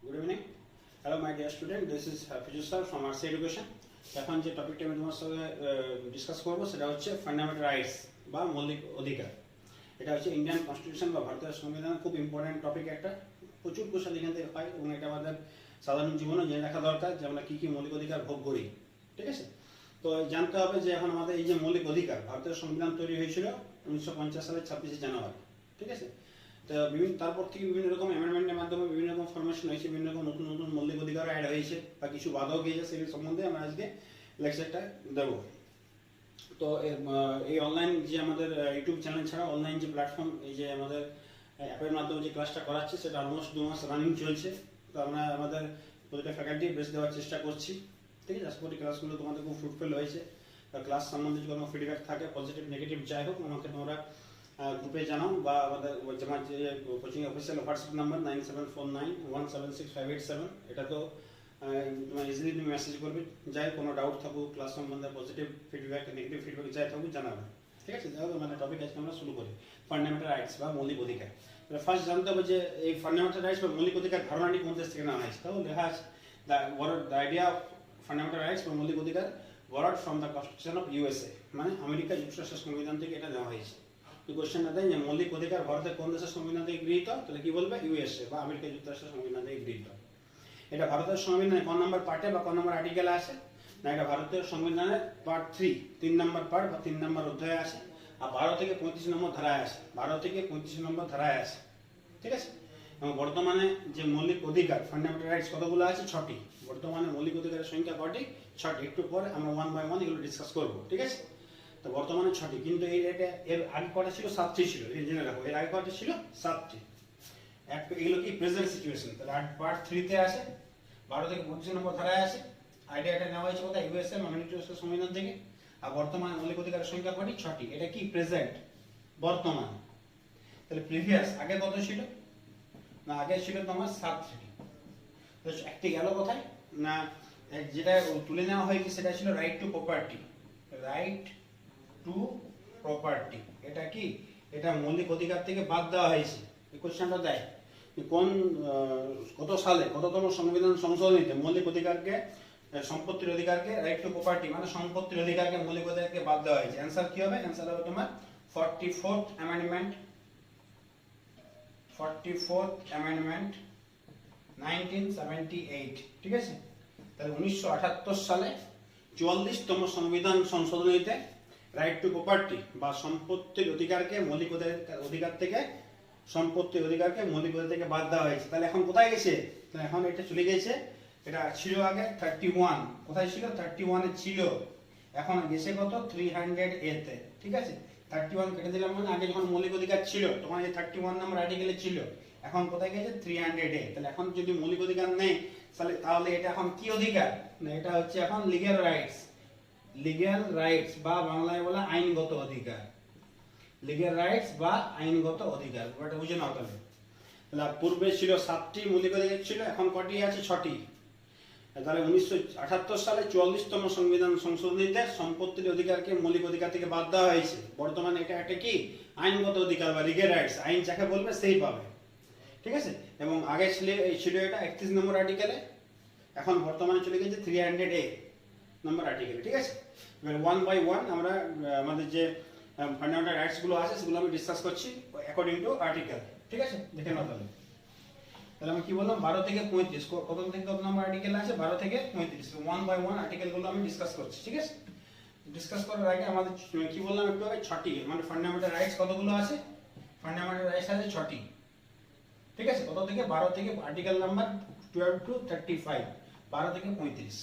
Good evening. Hello my dear student, this is Fiju sir from Arts Education. এখন যে টপিকটা আমি তোমার সাথে ডিসকাস করব সেটা হচ্ছে ফান্ডামেন্টাল রাইটস বা মৌলিক অধিকার। এটা হচ্ছে ইন্ডিয়ান কনস্টিটিউশন বা ভারতের সংবিধানের খুব ইম্পর্টেন্ট টপিক একটা। প্রচুর কোশ্চেন এখান থেকে হয় এবং এটা আমাদের সাধারণ জীবনে জেনে রাখা দরকার যে আমরা কী কী মৌলিক অধিকার ভোগ করি। ঠিক আছে, তো জানতে হবে যে এখন আমাদের এই যে মৌলিক অধিকার, ভারতের সংবিধান তৈরি হয়েছিল 1950 সালের 26শে জানুয়ারি। ঠিক আছে, তো তারপর থেকে বিভিন্ন রকম অ্যামেন্ডমেন্টের মাধ্যমে বিভিন্ন রকম ফরমেশন হয়েছে, বিভিন্ন রকম নতুন নতুন মৌলিক অধিকার অ্যাড হয়েছে বা কিছু বাধাও গিয়েছে, সেই সম্বন্ধে আমরা আজকে লেকচারটা দেব। তো এই অনলাইন যে আমাদের ইউটিউব চ্যানেল ছাড়া অনলাইন যে প্ল্যাটফর্ম, এই যে আমাদের অ্যাপের মাধ্যমে যে ক্লাসটা করাচ্ছি সেটা অলমোস্ট 2 মাস রানিং চলছে। তো আমরা আমাদের প্রতিটা ফ্যাকাল্টি বেস দেওয়ার চেষ্টা করছি। ঠিক আছে, আশা করি ক্লাসগুলো তোমাদের খুব ফ্রুটফুল হয়েছে। ক্লাস সম্বন্ধে যদি কোনো ফিডব্যাক থাকে, পজিটিভ নেগেটিভ যাই হোক, আমাকে তোমরা গ্রুপে জানাও বা আমাদের আমার যে কোচিং অফিসিয়াল হোয়াটসঅ্যাপ নাম্বার 9749176587, এটা তো তোমার ইজিলি তুমি মেসেজ করবে। যাই কোনো ডাউট থাকুক ক্লাস সম্বন্ধে, পজিটিভ ফিডব্যাক নেগেটিভ ফিডব্যাক যাই থাকুক জানাবে। ঠিক আছে, যাই হোক মানে টপিক আজকে আমরা শুরু করি ফান্ডামেন্টাল রাইটস বা মৌলিক অধিকার। ফার্স্ট জানতে হবে যে এই ফান্ডামেন্টাল রাইটস বা মৌলিক অধিকার ধারণাটি কোন দেশ থেকে নেওয়া হয়েছে। তাহলে লেখা আছে the idea of fundamental rights বা মৌলিক অধিকার borrowed from the Constitution of USA, মানে আমেরিকা যুক্তরাষ্ট্রের সংবিধান থেকে এটা নেওয়া হয়েছে। কোশ্চেনটা দেয় যে মৌলিক অধিকার ভারতের কোন দেশের সংবিধান থেকে গৃহীত, তাহলে কি বলবে ইউএসএ বা আমেরিকা যুক্তরাষ্ট্রের সংবিধান থেকে গৃহীত। এটা ভারতের সংবিধানে কোন নম্বর পার্টে বা কোন নম্বর আর্টিকেলে আসে না, এটা ভারতের সংবিধানের পার্ট 3 নম্বর পার্ট বা 3 নম্বর অধ্যায়ে আসে। আর 12 থেকে 35 নম্বর ধারায় আসে, 12 থেকে 35 নম্বর ধারায় আসে। ঠিক আছে, এবং বর্তমানে যে মৌলিক অধিকার ফান্ডামেন্টাল রাইটস কতগুলো আছে? 6টি। বর্তমানে মৌলিক অধিকারের সংখ্যা কটি? 6টি। একটু পরে আমরা 1 বাই 1 এগুলো ডিসকাস করব। ঠিক আছে, তো বর্তমানে 6টি, কিন্তু এর আগে কটা ছিল? 7টি ছিল। এই জেনে রাখো, এর আগে কটা ছিল? 7টি। এগুলো কি প্রেজেন্ট সিচুয়েশন। তাহলে পার্ট 3 তে আসে, 12 থেকে 25 নম্বর ধারায় আসে। আইডিয়াটা নেওয়া হয়েছে কোথায়? ইউএসএ আমেরিকা যুক্তরাষ্ট্রের সংবিধান থেকে। আর বর্তমানে মৌলিক অধিকারের সংখ্যা কটি? 6টি। এটা কি প্রেজেন্ট, বর্তমান। তাহলে প্রিভিয়াস আগে কত ছিল না, আগে ছিল তোমার 7টি। তো একটি গেল কোথায় না, যেটা তুলে নেওয়া হয়েছে সেটা ছিল right two property. Right two property এটা কি? এটা মৌলিক অধিকার থেকে বাদ দেওয়া হয়েছে। এই কোশ্চেনটা দেয় কোন কত সালে, কততম সংবিধান সংশোধনীতে মৌলিক অধিকারকে, সম্পত্তির অধিকারকে, রাইট টু প্রপার্টি মানে সম্পত্তির অধিকারকে মৌলিক অধিকারকে বাদ দেওয়া হয়েছে। অ্যান্সার কি হবে? অ্যান্সার হবে তোমার 44th অ্যামেন্ডমেন্ট, 44th অ্যামেন্ডমেন্ট 1978। ঠিক আছে, তাহলে 1978 সালে 44তম সংবিধান সংশোধনীতে রাইট টু প্রপার্টি বা সম্পত্তির অধিকারকে মৌলিক অধিকার থেকে, সম্পত্তির অধিকারকে মৌলিক অধিকার থেকে বাদ দেওয়া হয়েছে। তাহলে এখন কোথায় গেছে? তাহলে এখন এটা চলে গেছে, এটা ছিল আগে 31। কোথায় ছিল? 31 এ ছিল। এখন গেছে কত? 300A তে। ঠিক আছে, 31 কেটে দিলাম, মানে আগে যখন মৌলিক অধিকার ছিল তখন এই 31 নম্বর আর্টিকেলে ছিল। এখন কোথায় গেছে? 300A। তাহলে এখন যদি মৌলিক অধিকার নেই তাহলে এটা এখন কি অধিকার না, এটা হচ্ছে এখন লিগ্যাল রাইটস। লিগ্যাল রাইটস বা বাংলায় বলা আইনগত অধিকার। লিগ্যাল রাইটস বা আইনগত অধিকার, এটা বুঝে নাও। তাহলে পূর্বে ছিল 7টি মৌলিক অধিকার ছিল, এখন কটি আছে? 6টি। তাহলে 1978 সালে 44তম সংবিধান সংশোধনীতে সম্পত্তির অধিকারকে মৌলিক অধিকার থেকে বাদ দেওয়া হয়েছে। বর্তমানে এটা একটা কি? আইনগত অধিকার বা লিগ্যাল রাইটস। আইন যাকে বলবে সেই পাবে। ঠিক আছে, এবং আগে ছিল এটা 31 নম্বর আর্টিকেলে, এখন বর্তমানে চলে গেছে 300A নম্বর আর্টিকেলে। ঠিক আছে, এবার 1 বাই 1 আমরা আমাদের যে ফান্ডামেন্টাল রাইটস গুলো আছে সেগুলো আমি ডিসকাস করছি অ্যাকর্ডিং টু আর্টিকেল। ঠিক আছে, দেখে নাও। তাহলে আমি কি বললাম? 12 থেকে 35, কত থেকে কত নম্বর আর্টিকেল আছে? 12 থেকে 35। 1 বাই 1 আর্টিকেল গুলো আমি ডিসকাস করছি। ঠিক আছে, ডিসকাস করার আগে আমাদের কি বললাম একটু আগে? 6টি, মানে ফান্ডামেন্টাল রাইটস কতগুলো আছে? ফান্ডামেন্টাল রাইটস আছে 6টি। ঠিক আছে, কত থেকে? 12 থেকে, আর্টিকেল নাম্বার 12 টু 35, 12 থেকে 35।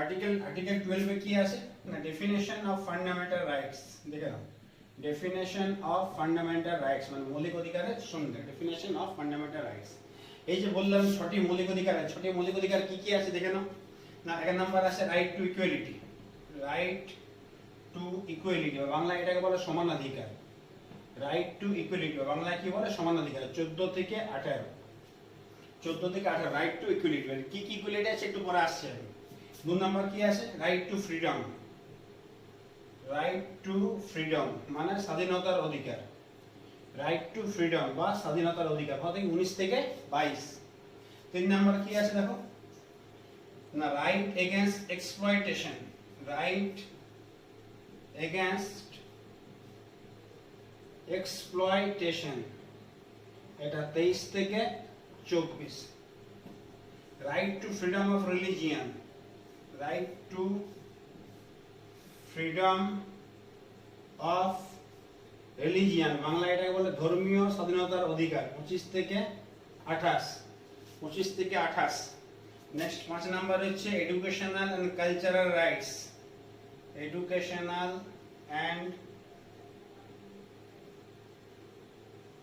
আর্টিকেল 12 এ কি আছে না, ডেফিনেশন অফ ফান্ডামেন্টাল রাইটস। দেখে নাও, ডেফিনেশন অফ ফান্ডামেন্টাল রাইটস মানে মৌলিক অধিকারের সংজ্ঞা। ডেফিনেশন অফ ফান্ডামেন্টাল রাইটস, এই যে বললাম 6টি মৌলিক অধিকার আছে। 6টি মৌলিক অধিকার কি কি আছে দেখে নাও না। এক নম্বর আছে right to equality. Right to equality Bangla এটাকে বলে সমানাধিকার। রাইট টু ইকুয়ালিটি বাংলায় কি বলে? সমানাধিকার। 14 থেকে 18, 14 থেকে 18 রাইট টু ইকুয়ালিটি। কি কি ইকুয়ালিটি আছে একটু পরে আসছে। 2 নম্বর কি আছে? Right to freedom. Right to freedom মানে স্বাধীনতার অধিকার। রাইট টু ফ্রিডম বা স্বাধীনতার অধিকার। 19 থেকে 22 3 নাম্বার কি আছে দেখো না, right against exploitation, right against exploitation, এটা 23 থেকে 24। Right to freedom of religion, right to freedom of religion, Bangla এটাকে বলে ধর্মীয় স্বাধীনতার অধিকার, 25 থেকে 28, 25 থেকে 28। নেক্সট 5 নাম্বার হচ্ছে educational and cultural rights, educational and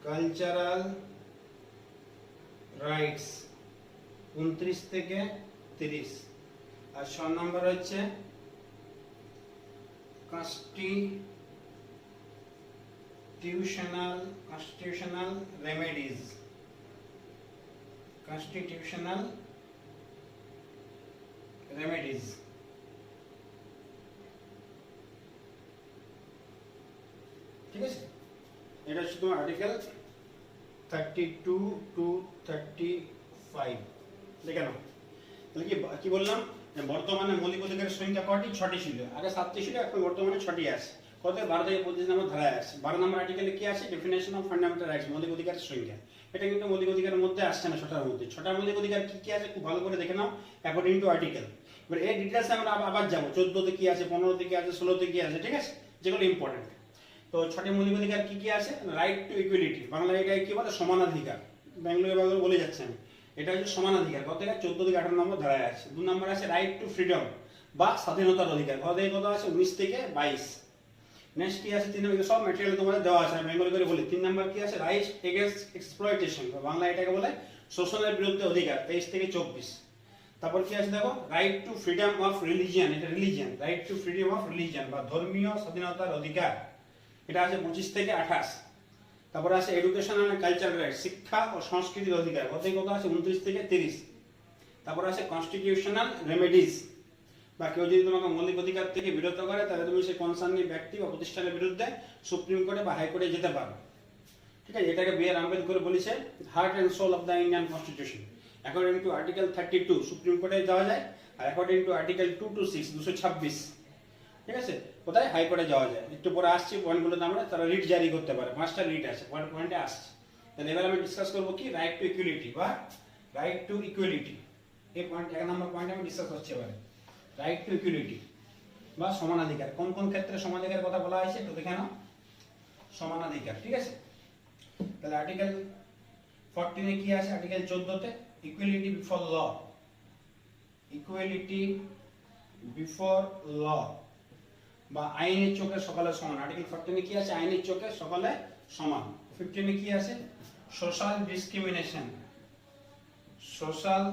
cultural rights, 29 থেকে 30। আর 6 নাম্বার হচ্ছে constitutional remedies, constitutional remedies। ঠিক আছে, এটা হচ্ছে তোমার আর্টিকেল 32 টু 35। দেখে নাও তাহলে কি বললাম, বর্তমানে মৌলিক অধিকারের সংখ্যা কয়টি? 6টি ছিল, আগে 7টি ছিল, এখন বর্তমানে 6টি আছে। কত? 12 থেকে 25 নম্বর ধারায় আছে। 12 নম্বর আর্টিকেলে কি আছে? ডেফিনেশন অফ ফান্ডামেন্টাল রাইটস, মৌলিক অধিকারের সংখ্যা। এটা কিন্তু মৌলিক অধিকারের মধ্যে আসছে না, 6টার মধ্যে। 6টা মৌলিক অধিকার কি কি আছে খুব ভালো করে দেখে নাও অ্যাকর্ডিং টু আর্টিকেল। এবার এই ডিটেইলসে আমরা আবার যাব, 14 তে কি আছে, 15 তে কি আছে, 16 তে কি আছে, ঠিক আছে, যেগুলো ইম্পর্টেন্ট। তো 6টি মৌলিক অধিকার কি কি আছে? রাইট টু ইকুয়ালিটি, বাংলা এটাকে কি বলে? সমানাধিকার। বাংলা বলে যাচ্ছে আমি, এটা হচ্ছে সমানাধিকার। কত থেকে? 14 থেকে 18 নম্বর ধারায় আছে। 2 নম্বর আছে রাইট টু ফ্রিডম বা স্বাধীনতার অধিকার, কত থেকে কত আছে? 19 থেকে 22। নেক্সট কি আছে? 3 নম্বর, সব ম্যাটেরিয়াল তোমাদের দেওয়া আছে, আমি বেঙ্গলি করে বলি। 3 নম্বর কি আছে? রাইট এগেইনস্ট এক্সপ্লয়টেশন, বাংলা এটাকে বলে শোষণের বিরুদ্ধে অধিকার, 23 থেকে 24। তারপর কি আছে দেখো, right to freedom of religion, এটা religion, right to freedom of religion বা ধর্মীয় স্বাধীনতার অধিকার, এটা আছে 25 থেকে 28। তারপর আছে এডুকেশনাল এন্ড কালচারাল রাইট, শিক্ষা ও সংস্কৃতির অধিকার, কত থেকে কত আছে? 29 থেকে 30। তারপর আছে কনস্টিটিউশনাল রেমেডিজ, বা কেউ যদি তোমাকে মৌলিক অধিকার থেকে বিরত করে তাহলে তুমি সেই কনসার্নিং ব্যক্তি বা প্রতিষ্ঠানের বিরুদ্ধে সুপ্রিম কোর্টে বা হাইকোর্টে যেতে পারো। ঠিক আছে, এটাকে বি আর আম্বেদকর বলেছে heart and soul of the Indian constitution. According to article 32 supreme কোর্টে যাওয়া যায়, আর অ্যাকর্ডিং টু আর্টিকেল 226 226, ঠিক আছে, কোথায়? হাইকোর্টে যাওয়া যায়। একটু পরে আসছি পয়েন্টগুলোতে, আমরা তারা রিট জারি করতে পারে, 5টা রিট আছে, পয়েন্টে আসছে। তাহলে এবার আমি ডিসকাস করবো কি? রাইট টু ইকুয়ালিটি বা রাইট টু ইকুয়ালিটি, এই পয়েন্ট 1 নম্বর পয়েন্ট আমি ডিসকাস করছি এবারে। রাইট টু ইকুয়ালিটি বা সমানাধিকার, কোন কোন ক্ষেত্রে সমানাধিকারের কথা বলা হয়েছে একটু দেখে নাও। সমানাধিকার, ঠিক আছে। তাহলে আর্টিকেল 14 এ কি আছে? আর্টিকেল 14 তে equality before law, equality before law বা আইনের চোখে সকলে সমান। আর্টিকেল 14 এ কি আছে? আইনের চোখে সকলে সমান। 15 এ কি আছে? সোশ্যাল ডিসক্রিমিনেশন, সোশ্যাল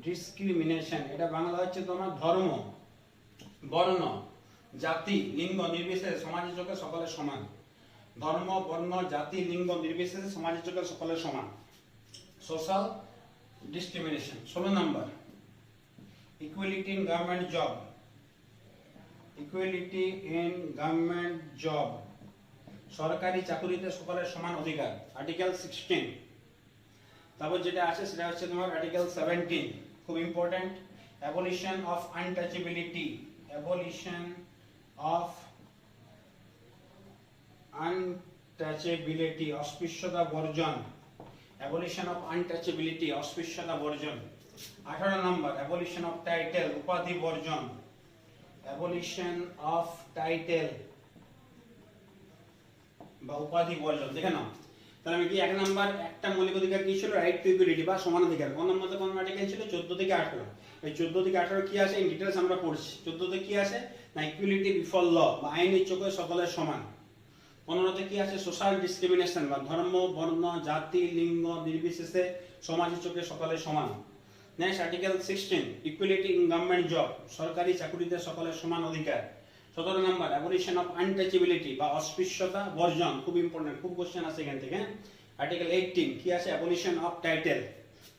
ডিসক্রিমিনেশন, এটা বাংলা হচ্ছে তোমার ধর্ম, বর্ণ, জাতি, লিঙ্গ নির্বিশেষে সমাজের চোখে সকলে সমান। ধর্ম, বর্ণ, জাতি, লিঙ্গ নির্বিশেষে সমাজের চোখে সকলে সমান, social discrimination. 16 number equality in government job, equality in government job, সরকারি চাকরিতে সকলের সমান অধিকার, আর্টিকেল 16। তারপর যেটা আছে সেটা হচ্ছে তোমার আর্টিকেল 17, খুব important, abolition of untouchability, abolition of untouchability, অস্পৃশ্যতা বর্জন, অ্যাবলিশন অফ আনটাচেবিলিটি, অস্পৃশ্যতা বর্জন। 18 নম্বর অ্যাবলিশন অফ টাইটেল, উপাধি বর্জন, অ্যাবলিশন অফ টাইটেল বা উপাধি বর্জন। দেখে নাও তাহলে আমি কি 1 নম্বর একটা মৌলিক অধিকার কি ছিল? রাইট টু ইকুয়ালিটি বা সমানাধিকার। কোন নম্বরে কোন আর্টিকেল ছিল? 14 থেকে 18। এই 14 থেকে 18 কি আছে এই ডিটেইলস আমরা পড়ছি। 14 তে কি আছে না ইকুয়ালিটি বিফোর ল বা আইনের চোখে সকলের সমান। 15 তে কি আছে? সোশ্যাল ডিসক্রিমিনেশন বা ধর্ম, বর্ণ, জাতি, লিঙ্গ নির্বিশেষে সমাজের চোখে সকলের সমান। Next article 16 equality in government job, সরকারি চাকরিতে সকলের সমান অধিকার। 17 নম্বর অ্যাবলিশন অফ আনটাচেবিলিটি বা অস্পৃশ্যতা বর্জন, খুব ইম্পর্টেন্ট, খুব কোশ্চেন আছে এখান থেকে। আর্টিকেল 18 কি আছে? অ্যাবলিশন অফ টাইটেল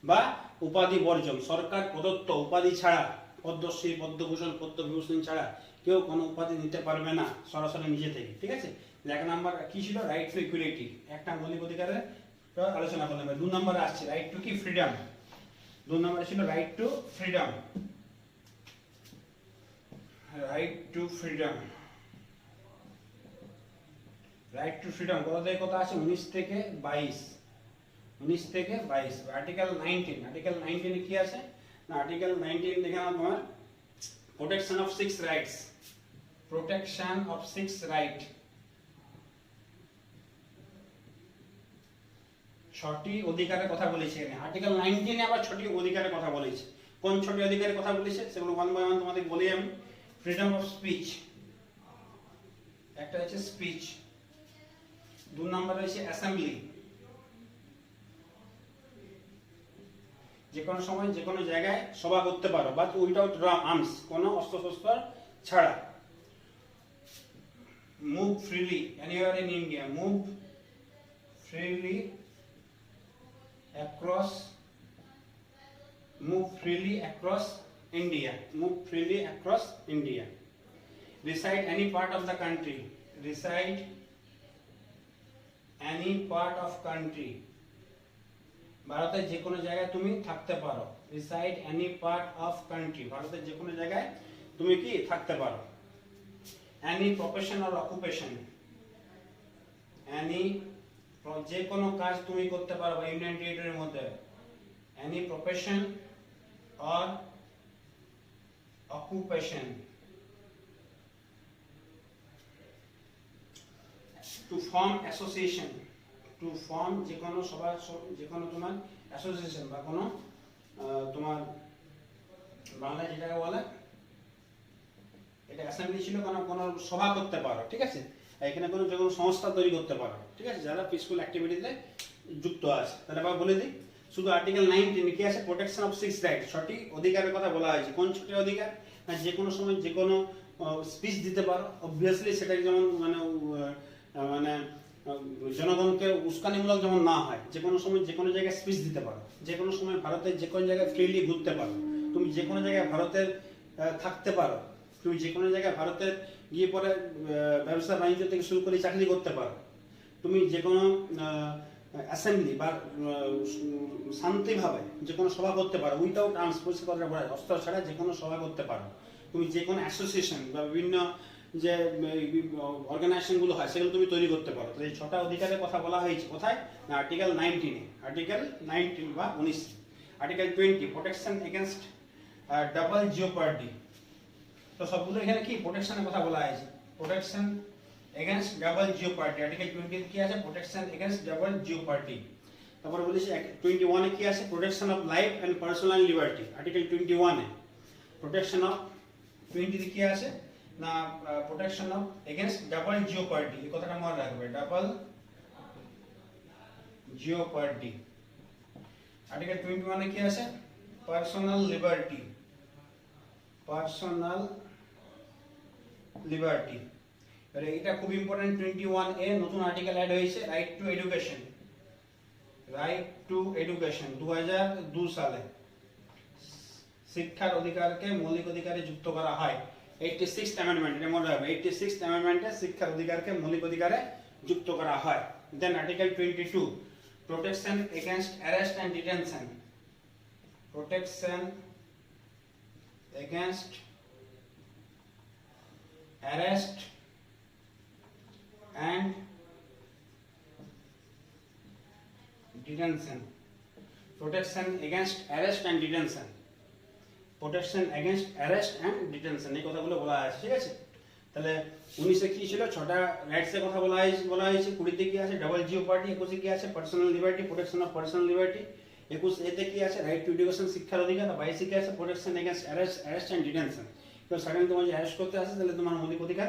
বা উপাধি বর্জন, সরকার প্রদত্ত উপাধি ছাড়া, পদ্মশ্রী, পদ্মভূষণ, পদ্মবিভূষণ ছাড়া কেউ কোনো উপাধি নিতে পারবে না সরাসরি নিজে থেকে। ঠিক আছে, 1 নাম্বার কি ছিল? রাইট টু ইকুয়ালিটি, একটা মৌলিক অধিকারের আলোচনা করলাম। 2 নম্বরে আসছে রাইট টু কি ফ্রিডম। 2 নম্বরে ছিল right to freedom, right to freedom, right to freedom কত থেকে কত আছে 19 থেকে 22, 19 থেকে 22। আর্টিকেল 19, আর্টিকেল 19 এ কি আছে না আর্টিকেল 19 দেখে নাও তোমার protection of 6 rights, protection of 6 right, 6টি অধিকারের কথা বলেছে এখানে। আর্টিকেল 19 এ আবার 6টি অধিকারের কথা বলেছে। কোন 6টি অধিকারের কথা বলেছে সেগুলো ওয়ান বাই ওয়ান তোমাদের বলি আমি। ফ্রিডম অফ স্পিচ, একটা হচ্ছে স্পিচ। 2 নম্বরে রয়েছে অ্যাসেম্বলি, যে কোনো সময় যে কোনো জায়গায় সভা করতে পারো বাট উইদাউট আর্মস, কোনো অস্ত্রশস্ত্র ছাড়া। Move freely anywhere in India, move freely across, move freely across India, move freely across India. Reside any part of the country, reside any part of country, ভারতের যে কোনো জায়গায় তুমি থাকতে পারো। reside any part of country, ভারতের যে কোনো জায়গায় তুমি কি থাকতে পারো। any profession or occupation, any যে কোনো কাজ তুমি করতে পারো বা ইউনিয়ন টেরিটরির মধ্যে। any profession or occupation, to form association, to form যে কোনো সভা, যে কোনো তোমার অ্যাসোসিয়েশন বা কোনো তোমার বাংলায় যেটাকে বলে এটা অ্যাসেম্বলি ছিল, কোনো সভা করতে পারো, ঠিক আছে। এখানে কোনো যে কোনো সংস্থা তৈরি করতে পারো, ঠিক আছে, যারা পিসফুল অ্যাক্টিভিটিতে যুক্ত আছে। তাহলে আবার বলে দিই, শুধু আর্টিকেল 19 কি আছে প্রোটেকশন অফ 6 রাইট, 6টি অধিকারের কথা বলা হয়েছে। কোন 6টি অধিকার না যে কোনো সময় যে কোনো স্পিচ দিতে পারো, অবভিয়াসলি সেটা যেমন মানে মানে জনগণকে উস্কানিমূলক যেমন না হয়, যে কোনো সময় যে কোনো জায়গায় স্পিচ দিতে পারো, যে কোনো সময় ভারতের যে কোনো জায়গায় ফ্রিলি ঘুরতে পারো, তুমি যে কোনো জায়গায় ভারতের থাকতে পারো, তুমি যে কোনো জায়গায় ভারতের গিয়ে পরে ব্যবসা বাণিজ্য থেকে শুরু করে চাকরি করতে পারো, তুমি যে কোনো অ্যাসেম্বলি বা শান্তিভাবে যে কোনো সভা করতে পারো উইদাউট আর্মস, পরিষ্কার কথা বলা অস্ত্র ছাড়া যে কোনো সভা করতে পারো, তুমি যে কোনো অ্যাসোসিয়েশন বা বিভিন্ন যে অর্গানাইজেশনগুলো হয় সেগুলো তুমি তৈরি করতে পারো। তো এই 6টা অধিকারের কথা বলা হয়েছে কোথায় না আর্টিকেল 19 এ, আর্টিকেল 19 বা 19। আর্টিকেল 20 প্রোটেকশন এগেইনস্ট ডাবল জিওপার্ডি, তো সবগুলো এখানে কি প্রোটেকশনের কথা বলা হয়েছে। প্রোটেকশন এগেইনস্ট ডাবল জিওপার্ডি, আর্টিকেল 20 কি আছে প্রোটেকশন এগেইনস্ট ডাবল জিওপার্ডি। তারপরে বলেছি 21 এ কি আছে protection of life and personal liberty, article 21 এ। প্রোটেকশন অফ 20 কি আছে না protection of against double jeopardy, এই কথাটা মনে রাখবে, ডাবল জিওপার্ডি। আর্টিকেল 21 এ কি আছে পার্সোনাল লিবার্টি, পার্সোনাল লিবার্টি। এটা খুব ইম্পর্টেন্ট। 21 এ নতুন আর্টিকেল অ্যাড হয়েছে right two education, right two education 2002 সালে শিক্ষার অধিকারকে মৌলিক অধিকারে যুক্ত করা হয়। 86th অ্যামেন্ডমেন্ট, এটা মনে রাখবে, 86th অ্যামেন্ডমেন্টে শিক্ষার অধিকারকে মৌলিক অধিকারে যুক্ত করা হয়। Then article 22 protection against arrest and detention, protection against arrest and detention, protection against arrest and detention, protection against arrest and detention, এই কথাগুলো বলা আছে, ঠিক আছে। তাহলে 19 এ কি ছিল 6টা রাইটস এর কথা বলা হয়েছে। 20 তে কি আছে ডাবল জিওপার্ডি, 21 এ কি আছে personal liberty, protection of personal liberty, 21 এতে কি আছে রাইট টু এডুকেশন শিক্ষার অধিকার, 22 এ কি আছে protection against arrest and detention. তো সাডেন তোমার যে অ্যারেস্ট করতে আসে তাহলে তোমার মৌলিক অধিকার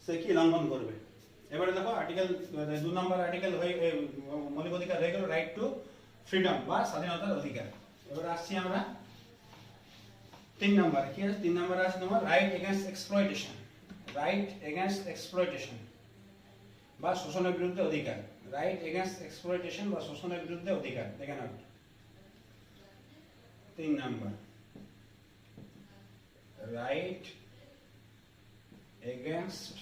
সে কি লঙ্ঘন করবে। এবারে দেখো আর্টিকেল 2 নম্বর আর্টিকেল হয়ে মৌলিক অধিকার হয়ে গেল রাইট টু ফ্রিডম বা স্বাধীনতার অধিকার। এবারে আসছি আমরা 3 নম্বরে, কি আছে 3 নম্বরে আছে তোমার right against exploitation, right against exploitation বা শোষণের বিরুদ্ধে অধিকার, রাইট এগেইনস্ট এক্সপ্লয়টেশন বা শোষণের বিরুদ্ধে অধিকার। দেখেন 3 নম্বর রাইট এগেইনস্ট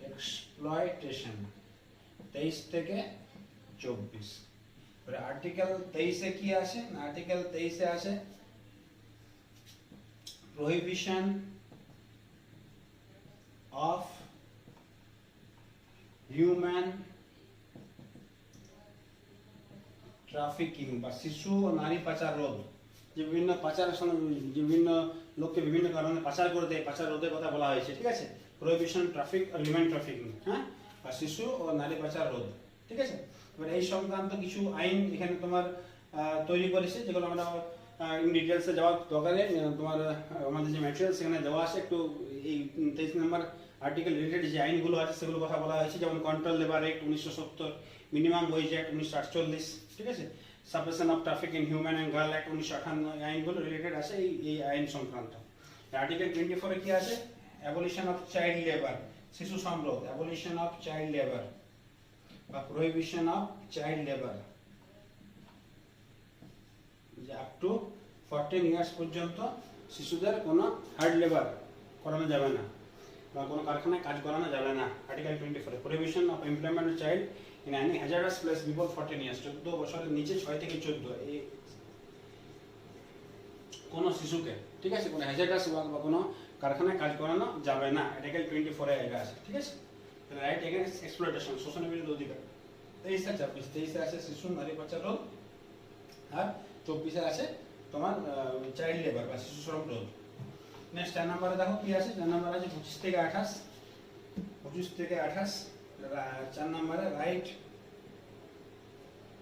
এক্সপ্লয়টেশন 23 থেকে 24। এবারে আর্টিকেল 23 এ কি আছে? না আর্টিকেল 23 এ আছে প্রহিবিশন অফ হিউম্যান ট্রাফিকিং বা শিশু ও নারী পাচার রোধ। যে বিভিন্ন পাচার বিভিন্ন লোককে বিভিন্ন কারণে পাচার করে দেয়, পাচার রোধের কথা বলা হয়েছে, ঠিক আছে? প্রহিবিশন ট্রাফিক আর হিউম্যান ট্রাফিকিং, হ্যাঁ, আর শিশু ও নারী পাচার রোধ, ঠিক আছে? এবার এই সংক্রান্ত কিছু আইন এখানে তোমার তৈরি করেছে, যেগুলো আমরা ইন ডিটেলসে যাওয়ার দরকারে তোমার আমাদের যে ম্যাটেরিয়াল সেখানে দেওয়া আছে। একটু এই 23 নম্বর আর্টিকেল রিলেটেড যে আইনগুলো আছে সেগুলো কথা বলা হয়েছে, যেমন control labour act 1970, minimum wedge act 1948, ঠিক আছে? Suppression of traffic in human and girl act 1958, এই আইনগুলো রিলেটেড আছে এই আইন সংক্রান্ত। আর্টিকেল 24 এ কি আছে? অ্যাবলিশন অফ চাইল্ড লেবার, শিশু শ্রম রোধ, অ্যাবলিশন অফ চাইল্ড লেবার বা প্রহিবিশন অফ চাইল্ড লেবার, যে আপ টু 14 ইয়ার্স পর্যন্ত শিশুদের কোনো হার্ড লেবার করানো যাবে না বা কোনো কারখানায় কাজ করানো যাবে না। Article 24 prohibition of employment child in any hazardous place before 14 years, 14 বছরের নিচে 6 থেকে 14 এই কোনো শিশুকে, ঠিক আছে, কোনো হ্যাজার্ডাস বা কোনো কারখানায় কাজ করানো যাবে না। আর্টিকেল 24 এ এটা আছে, ঠিক আছে? রাইট এগেইনস্ট এক্সপ্লয়টেশন, শোষণের বিরুদ্ধে অধিকার। 23 আর 24, 23 এ আছে শিশু নারী পাচার রোধ আর 24 এ আছে তোমার চাইল্ড লেবার বা শিশু শ্রম রোধ। নেক্সট 4 নম্বরে দেখো কি আছে? 4 নম্বরে আছে 25 থেকে 28, 25 থেকে 28 4 নম্বরে right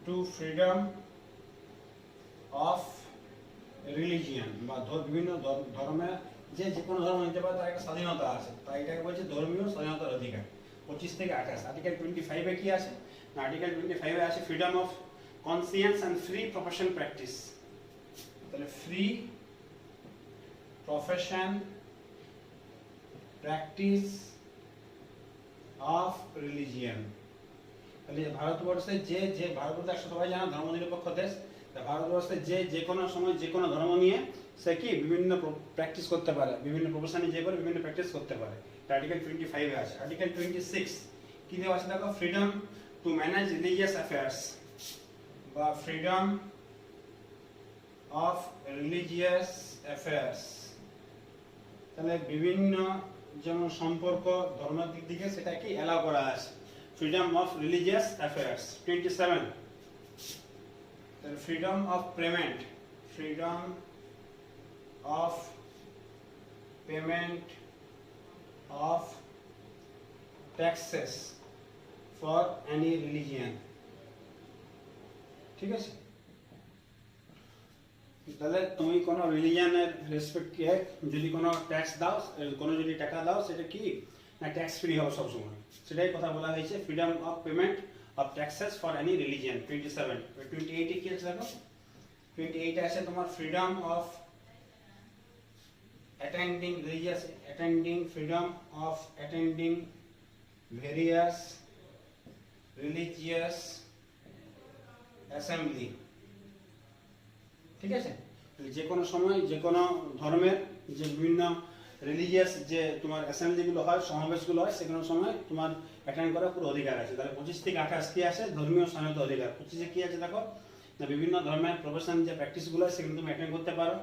to freedom of religion বা বিভিন্ন ধর্মে যে কোনো ধর্ম নিতে পারে তার একটা স্বাধীনতা আছে, তাই এটাকে বলছে ধর্মীয় স্বাধীনতার অধিকার। 25 থেকে 28 আর্টিকেল 25 এ কি আছে? না আর্টিকেল 25 এ আছে freedom of conscience and free profession practice. তাহলে free profession practice of religion. তাহলে ভারতবর্ষে যে ভারতবর্ষ সবাই জানা ধর্মনিরপেক্ষ দেশ, ভারতবর্ষে যে কোনো সময় যে কোনো ধর্ম নিয়ে সে কি বিভিন্ন প্র্যাকটিস করতে পারে, বিভিন্ন প্রফেশনে যে করে বিভিন্ন প্র্যাকটিস করতে পারে। আর্টিকেল 25 এ আছে। আর্টিকেল 26 কি দেওয়া আছে দেখো? Freedom to manage religious affairs বা ফ্রিডম অফ রিলিজিয়াস অ্যাফেয়ার্স। তাহলে বিভিন্ন যেমন সম্পর্ক ধর্মের দিক থেকে সেটা কি অ্যালাউ করা আছে। Freedom of religious affairs. 27 তাহলে freedom of payment, freedom of payment of taxes for any religion, ঠিক আছে? তাহলে তুমি কোনো রিলিজিয়ানের রেসপেক্টে যদি কোনো ট্যাক্স দাও, কোনো যদি টাকা দাও, সেটা কি না ট্যাক্স ফ্রি হবে সবসময়, সেটাই কথা বলা হয়েছে। Freedom of payment of taxes for any religion. 27 28 এ কি আছে দেখো? 28 আছে তোমার freedom of attending religious freedom of attending various religious assembly, ঠিক আছে? যে কোনো সময় যে কোনো ধর্মের যে বিভিন্ন রিলিজিয়াস যে তোমার অ্যাসেম্বলিগুলো হয়, সমাবেশগুলো হয়, সেগুলো সময় তোমার অ্যাটেন্ড করার পুরো অধিকার আছে। তাহলে 25 থেকে 28 কি আছে? ধর্মীয় স্বাধীনতা অধিকার। 25 এ কি আছে দেখো? না বিভিন্ন ধর্মের প্রফেশন যে প্র্যাকটিসগুলো হয় সেগুলো তুমি অ্যাটেন্ড করতে পারো।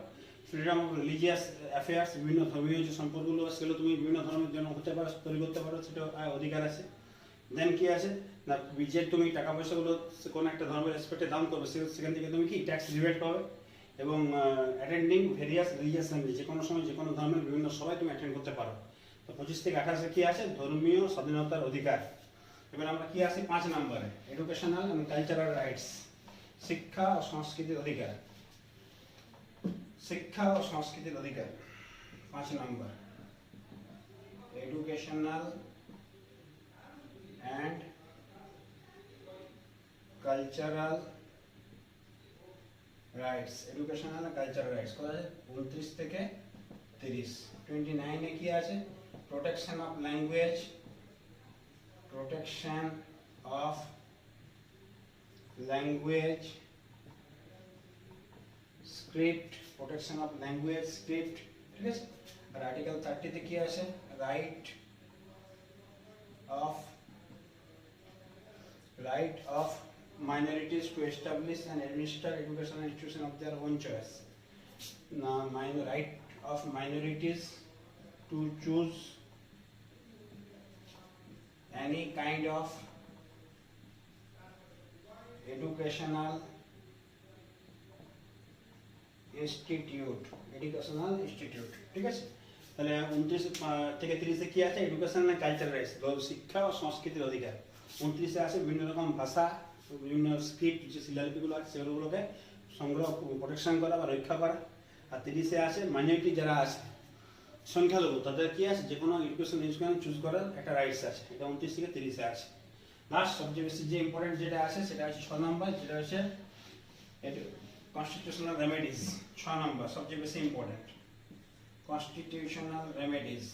ফ্রিডম অফ রিলিজিয়াস অ্যাফেয়ার্স, বিভিন্ন ধর্মীয় যে সম্পর্কগুলো সেগুলো তুমি বিভিন্ন ধর্মের জন্য হতে পারো, তৈরি করতে পারো, সেটা অধিকার আছে। দেন কি আছে না যে তুমি টাকা পয়সাগুলো কোনো একটা ধর্মের রেসপেক্টে দান করবে, সেখান থেকে তুমি কি ট্যাক্স রিবেট পাবে। এবং অ্যাটেন্ডিং ভেরিয়াস রিলিজিয়াস অ্যাসেম্বলি, যে কোনো সময় যে কোনো ধর্মের বিভিন্ন সভায় তুমি অ্যাটেন্ড করতে পারো। তো 25 থেকে 28 কি আছে? ধর্মীয় স্বাধীনতার অধিকার। এবার আমরা কি আসি 5 নম্বরে? এডুকেশনাল এন্ড কালচারাল রাইটস, শিক্ষা ও সংস্কৃতির অধিকার। শিক্ষা ও সংস্কৃতির অধিকার 5 নম্বর। Educational and cultural rights, educational and cultural rights কত আছে? 29 থেকে 30। 29 এ কি আছে? Protection of language, protection of language script, protection of language script, ঠিক আছে? আর আর্টিকেল 30 তে কি আছে? right of minorities to establish and administer educational institution of their own choice. Now, right of minorities to choose any kind of educational institute ঠিক আছে তাহলে 29 থেকে 30 কি আছে এডুকেশন এন্ড কালচার রাইটস শিক্ষা ও সংস্কৃতির অধিকার 29 আছে বিভিন্ন রকম ভাষা বিভিন্ন স্ক্রিপ্ট যে শিলালিপিগুলো আছে সেগুলোকে সংগ্রহ প্রোটেকশন করা বা রক্ষা করা আর 30 আছে মাইনরিটি যারা আছে সংখ্যালঘু তাদের কি আছে যে কোনো এডুকেশন চুজ করার একটা রাইটস আছে এটা 29 থেকে 30 আছে লাস্ট সবচেয়ে বেশি যে ইম্পর্টেন্ট যেটা আছে সেটা হচ্ছে 6 নম্বর যেটা হচ্ছে constitutional remedies 6 number सबसे बेसी important constitutional remedies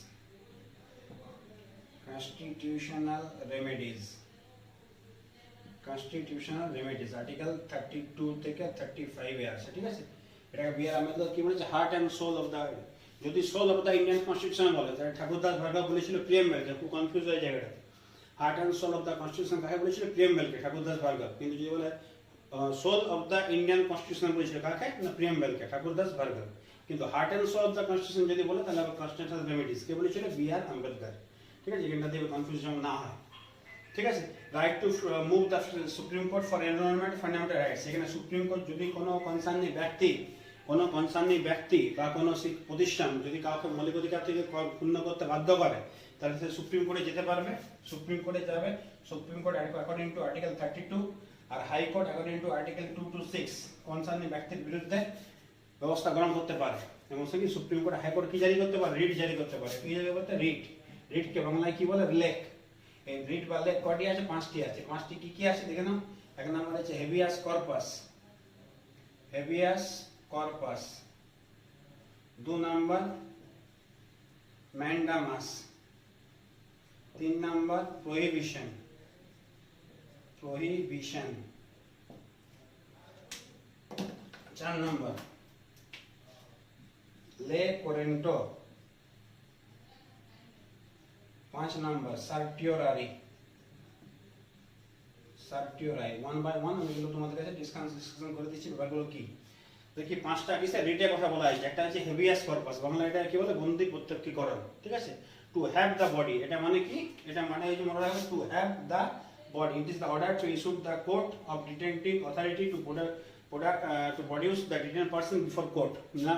article 32 থেকে 35 এ আছে ঠিক আছে এটা বিআর আম্বেদকর কি বলেছে heart and soul of the যদি soul of the Indian constitution বলে তাহলে ঠাকুরদাস ভার্গব বলেছিল প্রিএমবেল কে খুব কনফিউজ হয়ে জায়গাটা heart and soul of the constitution কাকে বলেছিল প্রিএমবেল কে ঠাকুরদাস ভার্গব কিন্তু যদি বলে soul of the Indian constitution বলেছিল কাকে না প্রিএমবেল কে ঠাকুরদাস ভার্গব কিন্তু heart and soul of the constitution যদি বলে তাহলে কনস্টিটিউশনাল রেমেডিজ কে বলেছিল বিআর আম্বেদকর ঠিক আছে এখানটা দিয়ে কনফিউশন না হয় ঠিক আছে right to move the supreme court for environment fundamental rights এখানে সুপ্রিম কোর্ট যদি কোনো কনসার্নি ব্যক্তি বা কোনো প্রতিষ্ঠান যদি কাউকে মৌলিক অধিকার থেকে পূর্ণ করতে বাধ্য করে তাহলে সে সুপ্রিম কোর্টে যেতে পারবে supreme court according to article 32 আর high court according to article 2 to 6 কনসার্নি ব্যক্তির বিরুদ্ধে ব্যবস্থা গ্রহণ করতে পারে এবং সে কি সুপ্রিম কোর্ট হাইকোর্ট কি জারি করতে পারে রিট জারি করতে পারে কি জারি করতে রিট কে বাংলায় কি বলে লেক এই রিট বা লেক কয়টি আছে 5টি আছে 5টি কি আছে দেখে নাও এক নাম্বার আছে habeas corpus 2 number mandamus 3 number prohibition 4 number ले कोरेंटो 5 नंबर सर्टियोरारी 1 by 1 আমি এগুলো তোমাদের কাছে ডিসকাশন করে দিচ্ছি ব্যাপারগুলো কি দেখি 5টা বিষয় রিটে কথা বলা আছে একটা আছে হেভিয়াস কর্পাস বাংলা এটা কি বলে বন্দি প্রত্যক্ষীকরণ ঠিক আছে টু হ্যাভ দ্য বডি এটা মানে কি এটা মানে এই যে মনে রাখবে two have the body it is the order to issue the court of detentive authority to produce the detained person before court না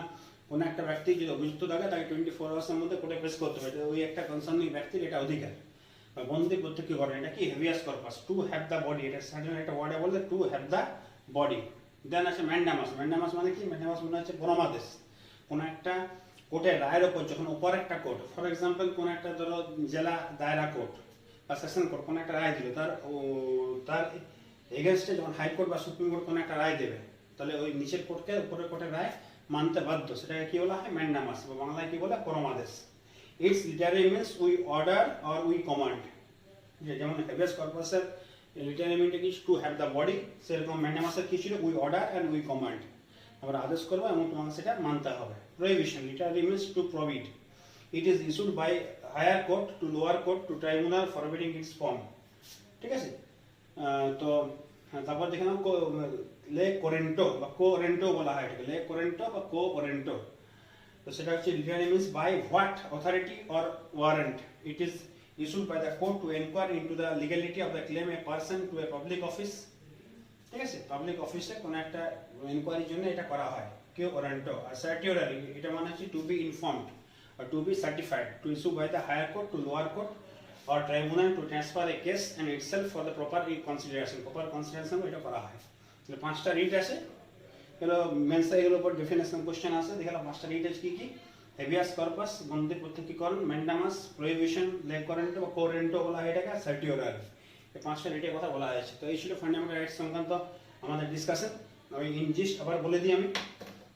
কোন একটা ব্যক্তি যদি অভিযুক্ত থাকে তাকে 24 আওয়ার্স এর মধ্যে কোর্টে পেশ করতে হবে ওই একটা কনসার্নিং ব্যক্তির এটা অধিকার বা বন্দি প্রত্যক্ষীকরণ এটা কি habeas corpus two have the body এটা সাধারণ একটা ওয়ার্ডে বলে টু হ্যাভ দ্য বডি দেন আছে ম্যান্ডামাস মানে কি ম্যান্ডামাস মানে হচ্ছে পরমাদেশ কোন একটা কোর্টের রায়ের উপর যখন উপর একটা কোর্ট ফর এক্সাম্পল কোন একটা ধরো জেলা দায়রা কোর্ট বা সেশন কোর্ট কোন একটা রায় দিল তার এগেইনস্টে যখন হাইকোর্ট বা সুপ্রিম কোর্ট কোন একটা রায় দেবে তাহলে ওই নিচের কোর্টকে উপরের কোর্টের রায় মানতে বাধ্য সেটাকে কি বলা হয় ম্যান্ডামাস বা বাংলায় কি বলে পরমাদেশ it's literally means we order or we command যেমন হেভিয়াস কর্পাসের লিটারালি মিনিং কি টু হ্যাভ দ্য বডি সেরকম ম্যান্ডামাসের কি ছিল we order and we command আমরা আদেশ করব এবং তোমাকে সেটা মানতে হবে prohibition literally means to prohibit it is issued by higher court to lower court to tribunal forbidding its form ঠিক আছে তো তারপর দেখে নাও লে কোরেন্টো বা কোরেন্টো বলা হয় এটাকে লে কোরেন্টো বা কোরেন্টো তো সেটা হচ্ছে literally means by what authority or warrant it is issued by the court to inquire into the legality of the claim a person to a public office ঠিক আছে পাবলিক অফিসে কোন একটা ইনকোয়ারির জন্য এটা করা হয় কোরেন্টো আর সার্টিওরারি এটা মানে হচ্ছে to be informed or to be certified to issue by the higher court to lower court or tribunal to transfer a case and itself for the proper consideration এটা করা হয় তাহলে 5টা রিট আছে এগুলো মেন্সে এগুলোর উপর ডেফিনেশন কোশ্চেন আছে দেখালাম 5টা রিট আছে কি হেভিয়াস কর্পাস বন্দি প্রত্যক্ষীকরণ ম্যান্ডামাস প্রহিবিশন লে কোরেন্টো বা কোরেন্টো বলা হয় এটাকে সার্টিওরারি এই 5টা রিটের কথা বলা হয়েছে তো এই ছিল ফান্ডামেন্টাল রাইটস সংক্রান্ত আমাদের ডিসকাশন আমি ইনজিস্ট আবার বলে দিই আমি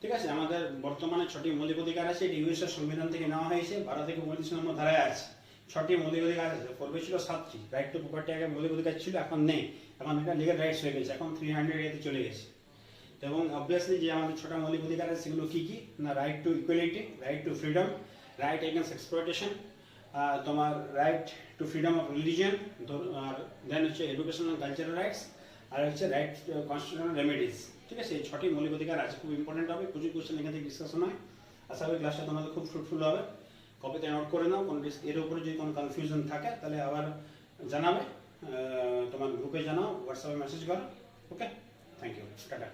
ঠিক আছে আমাদের বর্তমানে 6টি মৌলিক অধিকার আছে এটি ইউএস এর সংবিধান থেকে নেওয়া হয়েছে ভারতের 39 নম্বর ধারায় আছে 6টি মৌলিক অধিকার আছে পূর্বে ছিল 7টি রাইট টু প্রপার্টি আগে মৌলিক অধিকার ছিল এখন নেই এখন এটা লিগ্যাল রাইটস হয়ে গেছে এখন 300 এতে চলে গেছে এবং অবভিয়াসলি যে আমাদের 6টা মৌলিক অধিকার আছে সেগুলো কি না right to equality right to freedom right against exploitation তোমার right to freedom of religion আর দেন হচ্ছে এডুকেশনাল কালচারাল রাইটস আর হচ্ছে রাইট কনস্টিটিউশনাল রেমেডিস। ঠিক আছে, এই 6টি মৌলিক অধিকার আছে, খুব ইম্পর্টেন্ট হবে, প্রচুর কোশ্চেন এখান থেকে ডিসকাশন হয়। আশা করি ক্লাসটা তোমাদের খুব ফ্রুটফুল হবে। কপিতে নোট করে নাও, কোন এর উপরে যদি কোনো কনফিউশন থাকে তাহলে আবার জানাবে, তোমার গ্রুপে জানাও, হোয়াটসঅ্যাপে মেসেজ করো। ওকে, থ্যাংক ইউ, টাটা।